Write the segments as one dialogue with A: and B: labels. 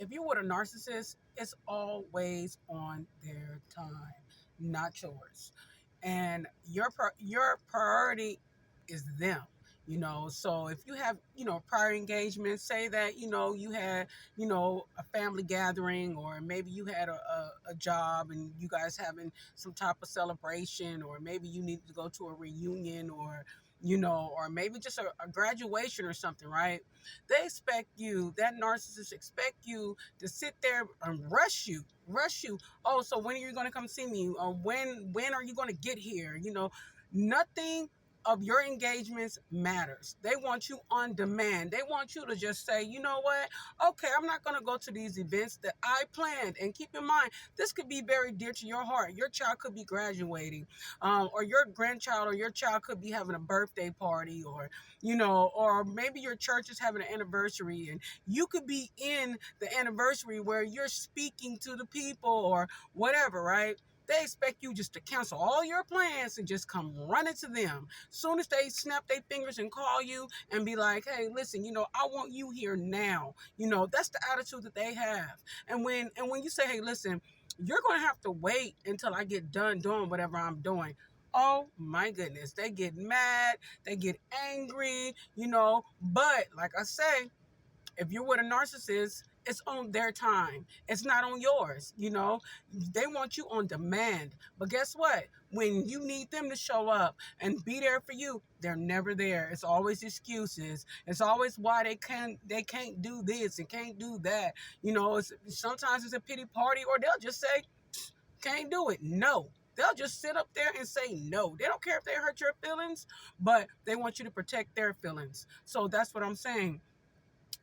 A: if you're with a narcissist, it's always on their time, not yours. And your priority is them. So if you have, prior engagements, say that, you had, a family gathering, or maybe you had a job and you guys having some type of celebration, or maybe you need to go to a reunion, or maybe just a graduation or something, right? They expect you, that narcissist expect you to sit there and rush you. Oh, so when are you going to come see me? Or when are you going to get here? Nothing of your engagements matters. They want you on demand. They want you to just say, you know what? Okay, I'm not going to go to these events that I planned. And keep in mind, this could be very dear to your heart. Your child could be graduating, or your grandchild or your child could be having a birthday party, or maybe your church is having an anniversary, and you could be in the anniversary where you're speaking to the people or whatever, right? They expect you just to cancel all your plans and just come running to them. Soon as they snap their fingers and call you and be like, hey, listen, I want you here now. That's the attitude that they have. And when you say, hey, listen, you're going to have to wait until I get done doing whatever I'm doing. Oh my goodness. They get mad. They get angry, but like I say, if you're with a narcissist, it's on their time. It's not on yours. They want you on demand. But guess what? When you need them to show up and be there for you, they're never there. It's always excuses. It's always why they can't do this and can't do that. Sometimes it's a pity party, or they'll just say, can't do it. No. They'll just sit up there and say no. They don't care if they hurt your feelings, but they want you to protect their feelings. So that's what I'm saying.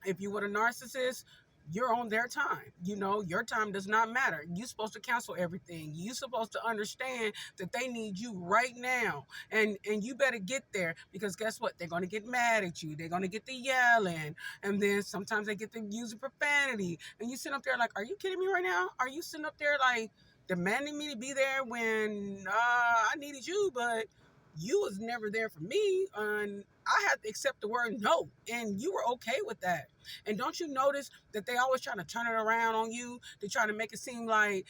A: If you with a narcissist, you're on their time. Your time does not matter. You're supposed to cancel everything. You're supposed to understand that they need you right now. And you better get there, because guess what? They're going to get mad at you. They're going to get to yelling. And then sometimes they get to using profanity. And you sit up there like, are you kidding me right now? Are you sitting up there like demanding me to be there when I needed you, but you was never there for me, and I had to accept the word no, and you were okay with that. And don't you notice that they always trying to turn it around on you? They trying to make it seem like,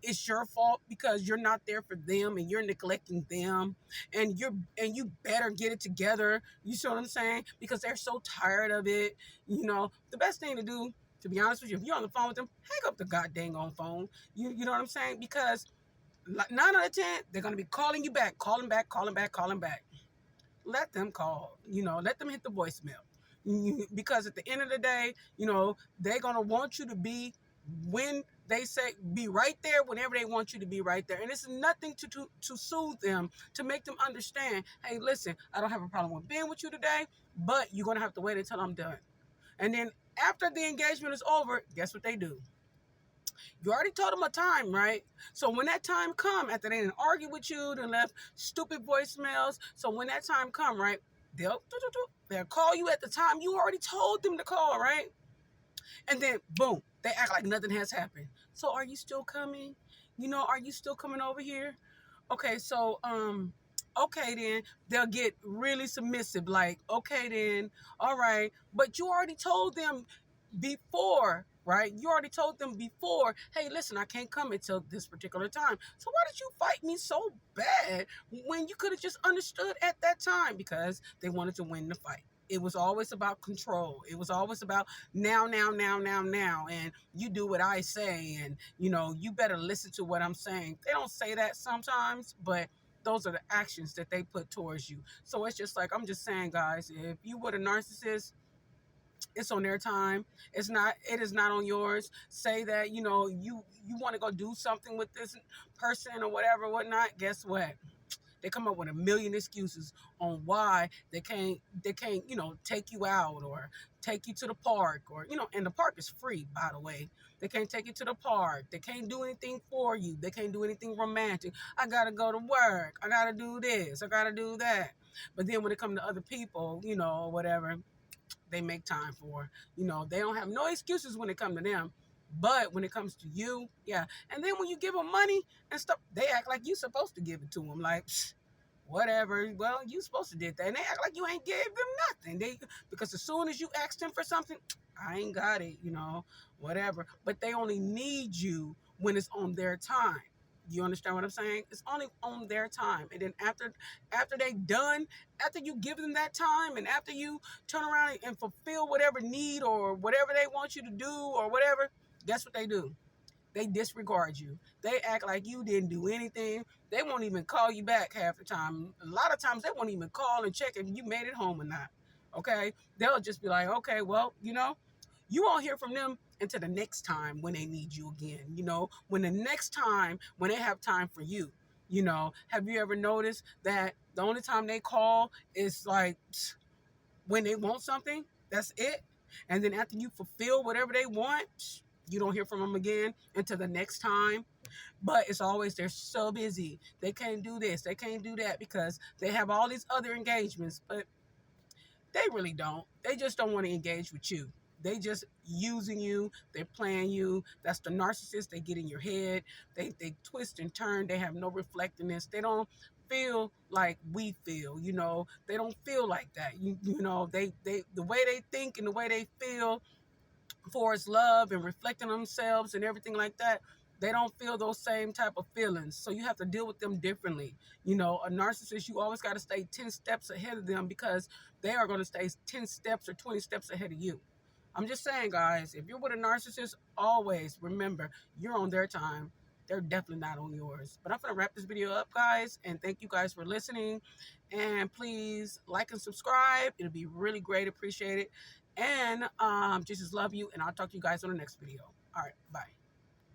A: it's your fault because you're not there for them and you're neglecting them, and you better get it together. You see what I'm saying? Because they're so tired of it. The best thing to do, to be honest with you, if you're on the phone with them, hang up the goddamn on phone. You know what I'm saying? Because 9 out of 10, they're going to be calling you back, calling back, calling back, calling back. Let them call, let them hit the voicemail. Because at the end of the day, they're going to want you to be, when they say be right there, whenever they want you to be right there. And it's nothing to soothe them, to make them understand, hey, listen, I don't have a problem with being with you today, but you're going to have to wait until I'm done. And then after the engagement is over, guess what they do? You already told them a time, right? So when that time come, after they didn't argue with you, they left stupid voicemails. So when that time come, right, they'll call you at the time you already told them to call, right? And then boom, they act like nothing has happened. So are you still coming? Are you still coming over here? Okay, so okay then, they'll get really submissive, like, okay then, all right, but you already told them before, right? You already told them before, hey, listen, I can't come until this particular time. So why did you fight me so bad when you could have just understood at that time? Because they wanted to win the fight. It was always about control. It was always about now, now, now, now, now. And you do what I say. And, you better listen to what I'm saying. They don't say that sometimes, but those are the actions that they put towards you. So it's just like, I'm just saying, guys, if you were a narcissist, it's on their time. It is not on yours. Say that, you want to go do something with this person or whatnot. Guess what? They come up with a million excuses on why they can't, take you out or take you to the park, or, and the park is free, by the way. They can't take you to the park. They can't do anything for you. They can't do anything romantic. I got to go to work. I got to do this. I got to do that. But then when it comes to other people, whatever, they make time for. They don't have no excuses when it comes to them. But when it comes to you, yeah. And then when you give them money and stuff, they act like you're supposed to give it to them. Like, whatever. Well, you supposed to did that. And they act like you ain't gave them nothing. Because as soon as you ask them for something, I ain't got it, whatever. But they only need you when it's on their time. You understand what I'm saying? It's only on their time. And then after they done, after you give them that time, and after you turn around and fulfill whatever need or whatever they want you to do or whatever, guess what they do? They disregard you. They act like you didn't do anything. They won't even call you back half the time. A lot of times they won't even call and check if you made it home or not. Okay? They'll just be like, okay, well, you won't hear from them until the next time when they need you again. When the next time, when they have time for you. Have you ever noticed that the only time they call is like when they want something? That's it. And then after you fulfill whatever they want, you don't hear from them again until the next time. But it's always they're so busy. They can't do this. They can't do that because they have all these other engagements. But they really don't. They just don't want to engage with you. They just using you. They're playing you. That's the narcissist. They get in your head. They twist and turn. They have no reflectiveness. They don't feel like we feel. They don't feel like that. They the way they think and the way they feel for its love and reflecting on themselves and everything like that, they don't feel those same type of feelings. So you have to deal with them differently. A narcissist, you always got to stay 10 steps ahead of them because they are going to stay 10 steps or 20 steps ahead of you. I'm just saying, guys, if you're with a narcissist, always remember you're on their time. They're definitely not on yours. But I'm going to wrap this video up, guys, and thank you guys for listening. And please like and subscribe. It'll be really great. Appreciate it. And Jesus love you, and I'll talk to you guys on the next video. All right, bye.